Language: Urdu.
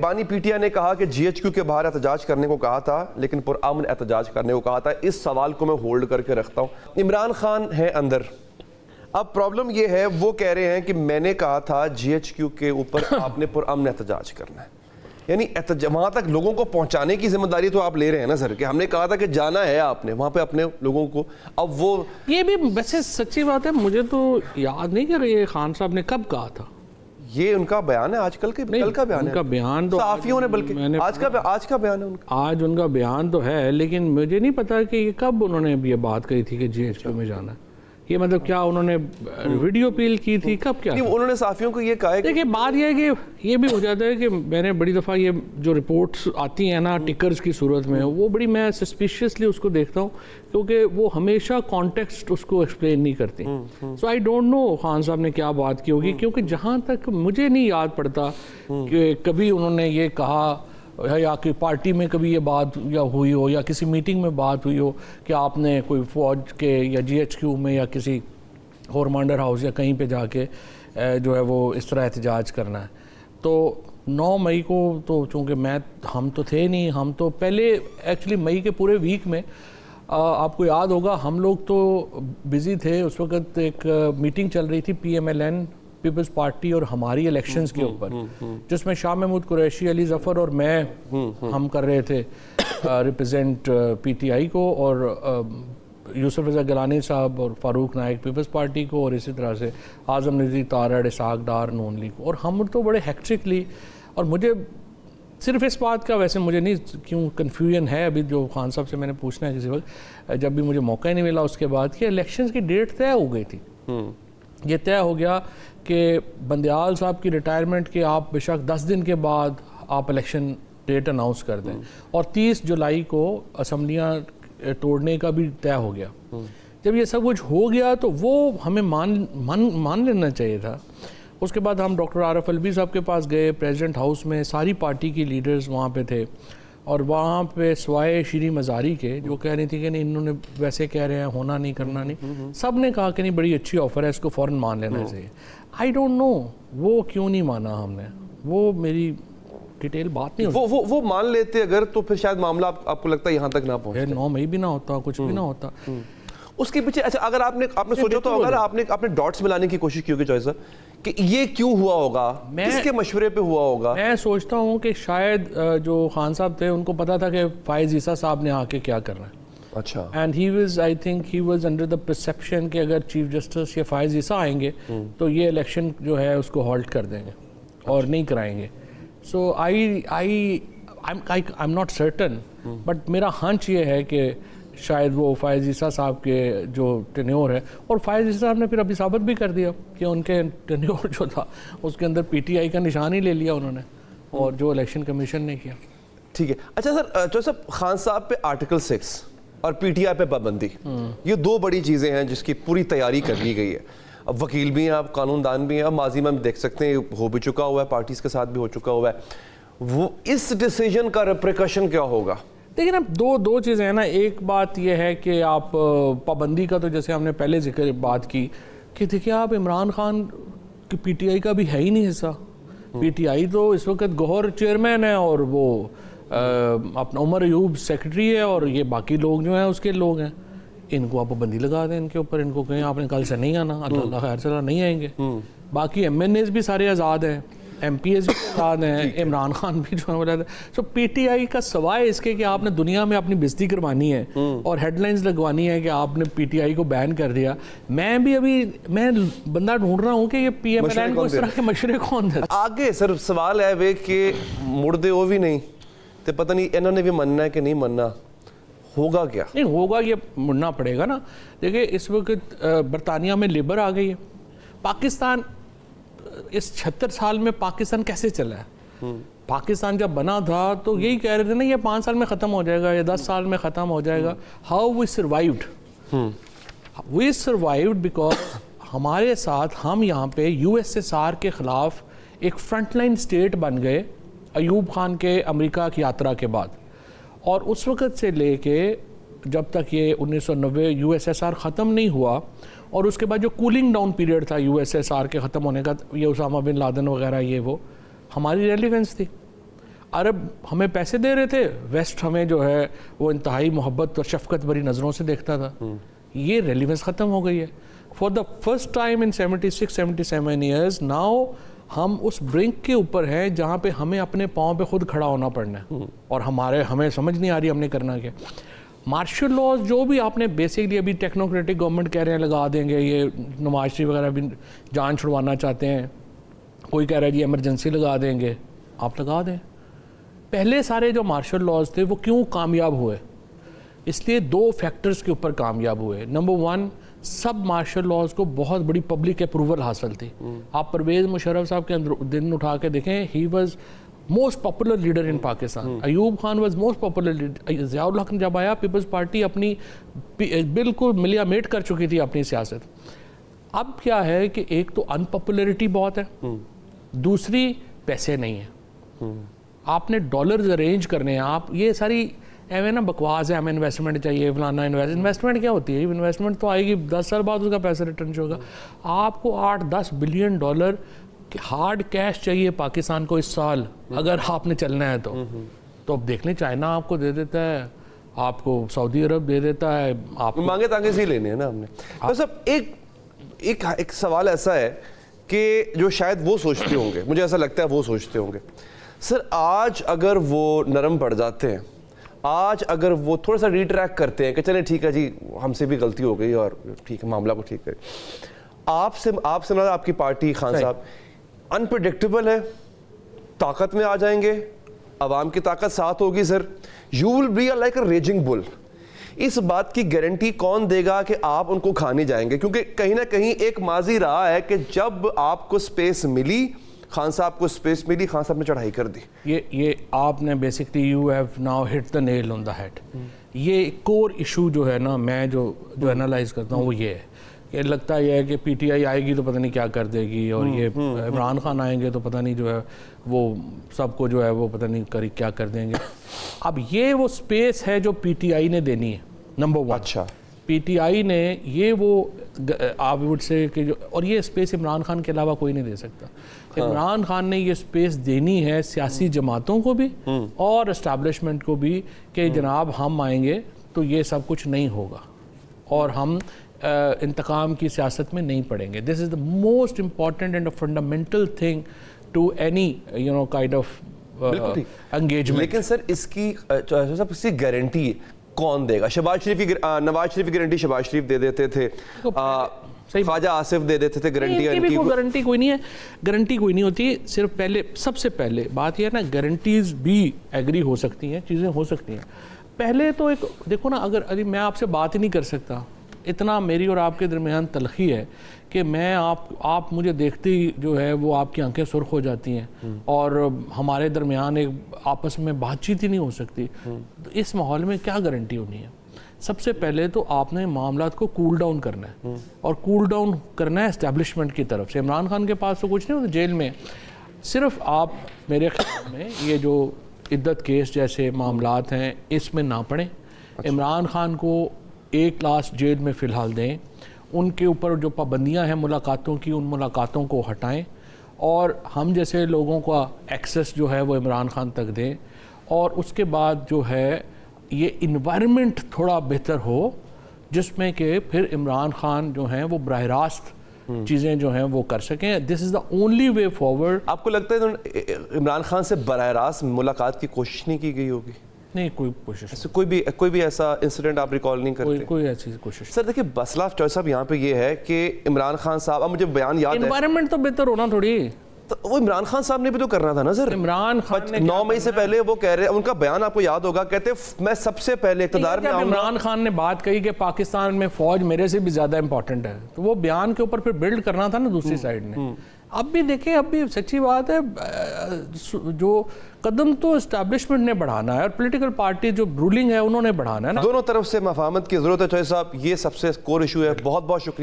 بانی پیٹیا نے کہا کہ جی ایچ کیو کے باہر احتجاج کرنے کو کہا تھا لیکن پرامن احتجاج کرنے کو کہا تھا. اس سوال کو میں ہولڈ کر کے رکھتا ہوں. عمران خان ہیں اندر. اب پرابلم یہ ہے وہ کہہ رہے ہیں کہ میں نے کہا تھا جی ایچ کیو کے اوپر آپ نے پرامن احتجاج کرنا ہے. یعنی وہاں تک لوگوں کو پہنچانے کی ذمہ داری تو آپ لے رہے ہیں نا سر, کہ ہم نے کہا تھا کہ جانا ہے آپ نے وہاں پہ اپنے لوگوں کو. اب وہ یہ بھی ویسے سچی بات ہے, مجھے تو یاد نہیں کہ یہ خان صاحب نے کب کہا تھا. یہ ان کا بیان ہے آج کل کے, کل کا بیان ہے, ان کا بیان تو صحافیوں نے بلکہ آج کا بیان ہے ان کا. آج ان کا بیان تو ہے لیکن مجھے نہیں پتا کہ یہ کب انہوں نے یہ بات کہی تھی کہ جی ایچ کیو میں جانا ہے. یہ مطلب کیا انہوں نے ویڈیو اپیل کی تھی, کب کیا انہوں نے صحافیوں کو یہ کہا ہے. دیکھیں بات یہ ہے کہ یہ بھی ہو جاتا ہے کہ میں نے بڑی دفعہ یہ جو رپورٹس آتی ہیں نا ٹکرز کی صورت میں, وہ بڑی میں سسپیشیسلی اس کو دیکھتا ہوں کیونکہ وہ ہمیشہ کانٹیکسٹ اس کو ایکسپلین نہیں کرتی. سو آئی ڈونٹ نو خان صاحب نے کیا بات کی ہوگی, کیونکہ جہاں تک مجھے نہیں یاد پڑتا کہ کبھی انہوں نے یہ کہا یا کہ پارٹی میں کبھی یہ بات یا ہوئی ہو یا کسی میٹنگ میں بات ہوئی ہو کہ آپ نے کوئی فوج کے یا جی ایچ کیو میں یا کسی ہورمانڈر ہاؤس یا کہیں پہ جا کے جو ہے وہ اس طرح احتجاج کرنا ہے. تو 9 مئی کو تو چونکہ ہم تو تھے نہیں, ہم تو پہلے ایکچولی مئی کے پورے ویک میں آپ کو یاد ہوگا ہم لوگ تو بزی تھے اس وقت. ایک میٹنگ چل رہی تھی P M L N Peoples Party اور ہماری الیکشنز کے اوپر, جس میں شاہ محمود قریشی, علی ظفر اور میں ہم کر رہے تھے ریپرزینٹ پی ٹی آئی کو, اور یوسف رضا گیلانی صاحب اور فاروق نائک پیپلز پارٹی کو, اور اسی طرح سے اعظم نذیر تارڑ, اسحاق ڈار نون لیگ کو. اور ہم تو بڑے ہیکٹرکلی, اور مجھے صرف اس بات کا ویسے مجھے نہیں کیوں کنفیوژن ہے ابھی جو خان صاحب سے میں نے پوچھنا ہے کسی وقت, جب بھی مجھے موقع ہی نہیں ملا اس کے بعد, کہ الیکشنز کی ڈیٹ طے ہو گئی تھی. یہ طے ہو گیا کہ بندیال صاحب کی ریٹائرمنٹ کے آپ بے شک 10 دن کے بعد آپ الیکشن ڈیٹ اناؤنس کر دیں, اور 30 جولائی کو اسمبلیاں توڑنے کا بھی طے ہو گیا. جب یہ سب کچھ ہو گیا تو وہ ہمیں مان لینا چاہیے تھا. اس کے بعد ہم ڈاکٹر عارف الوی صاحب کے پاس گئے, پریزیڈنٹ ہاؤس میں ساری پارٹی کی لیڈرز وہاں پہ تھے, اور وہاں پہ سوائے شیریں مزاری کے جو کہہ رہی تھی کہ نہیں انہوں نے ویسے کہہ رہے ہیں ہونا نہیں کرنا نہیں, سب نے کہا کہ نہیں بڑی اچھی آفر ہے, اس کو فوراً مان لینا چاہیے. آئی ڈونٹ نو وہ کیوں نہیں مانا ہم نے, وہ میری ڈیٹیل بات نہیں ہوتی. وہ مان لیتے اگر تو پھر شاید معاملہ آپ کو لگتا ہے یہاں تک نہ پہنچے. 9 مئی بھی نہ ہوتا, کچھ بھی نہ ہوتا. اس کے پیچھے اچھا اگر آپ نے سوچا تو اگر آپ نے ڈاٹس ملانے کی کوشش کی ہوگی جوائز صاحب کہ یہ کیوں ہوا ہوگا, کس کے مشورے پہ ہوا ہوگا. میں سوچتا ہوں کہ شاید جو خان صاحب تھے ان کو پتا تھا کہ فائز عیسیٰ صاحب نے آ کے کیا کرنا ہے. اچھا. And I think he was under the perception کہ اگر چیف جسٹس یا فائز عیسیٰ آئیں گے تو یہ الیکشن جو ہے اس کو ہالٹ کر دیں گے اور نہیں کرائیں گے. سو I'm not certain, بٹ میرا ہنچ یہ ہے کہ شاید وہ فائز عیسیٰ صاحب کے جو ٹینیور ہے, اور فائز عیسیٰ صاحب نے پھر ابھی ثابت بھی کر دیا کہ ان کے ٹینیور جو تھا اس کے اندر پی ٹی آئی کا نشان ہی لے لیا انہوں نے, اور جو الیکشن کمیشن نے کیا. ٹھیک ہے. اچھا سر, جو صاحب خان صاحب پہ آرٹیکل 6 اور پی ٹی آئی پہ پابندی, یہ 2 بڑی چیزیں ہیں جس کی پوری تیاری کر لی گئی ہے. اب وکیل بھی ہیں, آپ قانون دان بھی ہیں, اب ماضی میں ہم دیکھ سکتے ہیں ہو بھی چکا ہوا ہے, پارٹیز کے ساتھ بھی ہو چکا ہوا ہے. وہ اس ڈیسیجن کا ریپریکشن کیا ہوگا؟ لیکن اب دو چیزیں ہیں نا. ایک بات یہ ہے کہ آپ پابندی کا تو جیسے ہم نے پہلے ذکر بات کی کہ دیکھیں آپ عمران خان کی پی ٹی آئی کا بھی ہے ہی نہیں حصہ. پی ٹی آئی تو اس وقت گوہر چیئرمین ہے اور وہ اپنا عمر ایوب سیکرٹری ہے, اور یہ باقی لوگ جو ہیں اس کے لوگ ہیں. ان کو آپ پابندی لگا دیں ان کے اوپر, ان کو کہیں آپ نے کل سے نہیں آنا, اللہ خیر سے نہیں آئیں گے. باقی ایم این ایز بھی سارے آزاد ہیں, ایم پی ایز بھی آزاد ہیں, عمران خان بھی جو ہے. سو پی ٹی آئی کا سوائے اس کے کہ آپ نے دنیا میں اپنی بےزتی کروانی ہے اور ہیڈ لائنز لگوانی ہے کہ آپ نے پی ٹی آئی کو بین کر دیا, میں بھی ابھی بندہ ڈھونڈ رہا ہوں کہ یہ پی ایم ایل این کو اس طرح کے مشورے کون دے. آگے سر سوال ہے وہ کہ مڑ دے وہ بھی نہیں تو پتہ نہیں انہوں نے بھی مننا ہے کہ نہیں مننا, ہوگا کیا؟ نہیں ہوگا, یہ مڑنا پڑے گا نا. دیکھیں اس وقت برطانیہ میں لیبر آ گئی ہے. پاکستان اس 76 سال میں پاکستان کیسے چلا ہے؟ پاکستان جب بنا تھا تو یہی کہہ رہے تھے نا یہ 5 سال میں ختم ہو جائے گا یا 10 سال میں ختم ہو جائے گا. ہاؤ وی سروائیوڈ بیکاز ہمارے ساتھ ہم یہاں پہ یو ایس ایس آر کے خلاف ایک فرنٹ لائن اسٹیٹ بن گئے ایوب خان کے امریکہ کی یاترا کے بعد. اور اس وقت سے لے کے جب تک یہ 1990 یو ایس ایس آر ختم نہیں ہوا, اور اس کے بعد جو کولنگ ڈاؤن پیریڈ تھا یو ایس ایس آر کے ختم ہونے کا, یہ اسامہ بن لادن وغیرہ, یہ وہ ہماری ریلیونس تھی. عرب ہمیں پیسے دے رہے تھے, ویسٹ ہمیں جو ہے وہ انتہائی محبت اور شفقت بری نظروں سے دیکھتا تھا. یہ ریلیونس ختم ہو گئی ہے. For the first time in 76-77 years now ہم اس برنک کے اوپر ہیں جہاں پہ ہمیں اپنے پاؤں پہ خود کھڑا ہونا پڑنا ہے, اور ہمیں سمجھ نہیں آ رہی ہم نے کرنا کیا. مارشل لاز جو بھی آپ نے بیسکلی ابھی ٹیکنوکریٹک گورنمنٹ کہہ رہے ہیں لگا دیں گے, یہ نواز شریف وغیرہ بھی جان چھڑوانا چاہتے ہیں, کوئی کہہ رہا ہے جی ایمرجنسی لگا دیں گے, آپ لگا دیں. پہلے سارے جو مارشل لاز تھے وہ کیوں کامیاب ہوئے؟ اس لیے 2 فیکٹرز کے اوپر کامیاب ہوئے. نمبر 1, سب مارشل لاز کو بہت بڑی پبلک اپروول حاصل تھی. آپ پرویز مشرف صاحب کے دن اٹھا کے دیکھیں, he was most popular leader in Pakistan. Ayub Khan was most popular leader. Zia الحق جب آیا پیپلز پارٹی اپنی بالکل ملیا میٹ کر چکی تھی اپنی سیاست. اب کیا ہے کہ ایک تو ان پاپولیرٹی بہت ہے, دوسری پیسے نہیں ہیں. آپ نے ڈالرز ارینج کرنے ہیں. آپ یہ ساری ایویں نا بکواس ہے, ہمیں انویسٹمنٹ چاہیے فلانا. انویسٹمنٹ کیا ہوتی ہے؟ انویسٹمنٹ تو آئے گی 10 سال بعد, اس کا پیسہ ریٹرن ہوگا. آپ کو $8-10 بلین ہارڈ کیش چاہیے پاکستان کو اس سال اگر آپ نے چلنا ہے تو اب دیکھ لیں چائنا آپ کو دے دیتا ہے, آپ کو سعودی عرب دے دیتا ہے, آپ مانگے تانگے سے ہی لینے ہیں نا ہم نے. بس اب ایک سوال ایسا ہے کہ جو شاید وہ سوچتے ہوں گے, مجھے ایسا لگتا ہے وہ سوچتے ہوں گے, سر آج اگر وہ نرم پڑ جاتے ہیں, آج اگر وہ تھوڑا سا ریٹریک کرتے ہیں کہ چلیں ٹھیک ہے جی ہم سے بھی غلطی ہو گئی اور ٹھیک ہے معاملہ کو ٹھیک کریں, آپ سے آپ کی پارٹی خان صاحب انپریڈکٹیبل ہے, طاقت میں آ جائیں گے, عوام کی طاقت ساتھ ہوگی sir, you will be like a raging bull. اس بات کی گارنٹی کون دے گا کہ آپ ان کو کھانے جائیں گے؟ کیونکہ کہیں نہ کہیں ایک ماضی رہا ہے کہ جب آپ کو سپیس ملی, خان صاحب کو سپیس ملی, خان صاحب نے چڑھائی کر دی. یہ آپ نے basically you have now hit the nail on the head. یہ کور ایشو جو ہے نا, میں جو انالائز کرتا ہوں وہ یہ ہے کہ لگتا یہ ہے کہ پی ٹی آئی آئے گی تو پتہ نہیں کیا کر دے گی, اور یہ عمران خان آئیں گے تو پتہ نہیں جو ہے وہ سب کو جو ہے وہ پتہ نہیں کیا کر دیں گے. اب یہ وہ سپیس ہے جو پی ٹی آئی نے دینی ہے. نمبر 1, اچھا پی ٹی آئی نے یہ وہ آپ وڈ سے کہ جو, اور یہ سپیس عمران خان کے علاوہ کوئی نہیں دے سکتا. عمران خان نے یہ سپیس دینی ہے سیاسی جماعتوں کو بھی اور اسٹیبلشمنٹ کو بھی کہ جناب ہم آئیں گے تو یہ سب کچھ نہیں ہوگا اور ہم انتقام کی سیاست میں نہیں پڑیں گے. This is the most important and a fundamental thing to any kind of engagement. لیکن سر اس کی گارنٹی کون دے گا؟ نواز شریف کی گارنٹی شہباز شریف دے دیتے تھے, خواجہ آصف دے دیتے تھے گارنٹی. گارنٹی کوئی نہیں ہے, گارنٹی کوئی نہیں ہوتی. صرف سب سے پہلے بات یہ ہے نا, گارنٹیز بھی ایگری ہو سکتی ہیں, چیزیں ہو سکتی ہیں. پہلے تو ایک دیکھو نا, اگر میں آپ سے بات ہی نہیں کر سکتا, اتنا میری اور آپ کے درمیان تلخی ہے کہ میں آپ مجھے دیکھتے ہی جو ہے وہ آپ کی آنکھیں سرخ ہو جاتی ہیں اور ہمارے درمیان ایک آپس میں بات چیت ہی نہیں ہو سکتی. تو اس ماحول میں کیا گارنٹی ہونی ہے؟ سب سے پہلے تو آپ نے معاملات کو کول ڈاؤن کرنا ہے, اور کول ڈاؤن کرنا ہے اسٹیبلشمنٹ کی طرف سے. عمران خان کے پاس تو کچھ نہیں ہوتا جیل میں. صرف آپ میرے خیال میں یہ جو عدت کیس جیسے معاملات ہیں اس میں نہ پڑیں. عمران خان کو 1 کلاس جیل میں فی الحال دیں, ان کے اوپر جو پابندیاں ہیں ملاقاتوں کی ان ملاقاتوں کو ہٹائیں, اور ہم جیسے لوگوں کا ایکسیس جو ہے وہ عمران خان تک دیں, اور اس کے بعد جو ہے یہ انوائرمنٹ تھوڑا بہتر ہو جس میں کہ پھر عمران خان جو ہیں وہ براہ راست چیزیں جو ہیں وہ کر سکیں. دس is the only way forward. آپ کو لگتا ہے عمران خان سے براہ راست ملاقات کی کوشش نہیں کی گئی ہوگی؟ نہیں, کوئی کوشش, کوئی بھی ایسا انسیڈنٹ آپ ریکال نہیں کرتے؟ کوئی ایسی کوشش. سر دیکھیں مسئلہ چوہے صاحب یہاں پہ یہ ہے کہ عمران خان صاحب, اب مجھے بیان یاد ہے, انوائرمنٹ تو بہتر ہونا تھوڑی, تو وہ عمران خان صاحب نے بھی تو کرنا تھا نا سر. عمران خان نے 9 مئی سے پہلے وہ کہہ رہے, ان کا بیان آپ کو یاد ہوگا, کہتے میں سب سے پہلے اقتدار میں آؤں گا. عمران خان نے بات کہی کہ پاکستان میں فوج میرے سے بھی زیادہ امپورٹنٹ ہے, تو وہ بیان کے اوپر پھر بلڈ کرنا تھا نا دوسری سائیڈ نے. اب بھی دیکھیں, اب بھی سچی بات ہے, جو قدم تو اسٹیبلشمنٹ نے بڑھانا ہے اور پولیٹیکل پارٹی جو رولنگ ہے انہوں نے بڑھانا ہے نا. دونوں طرف سے مفاہمت کی ضرورت ہے چوہے صاحب, یہ سب سے کور ایشو ہے. بہت بہت شکریہ.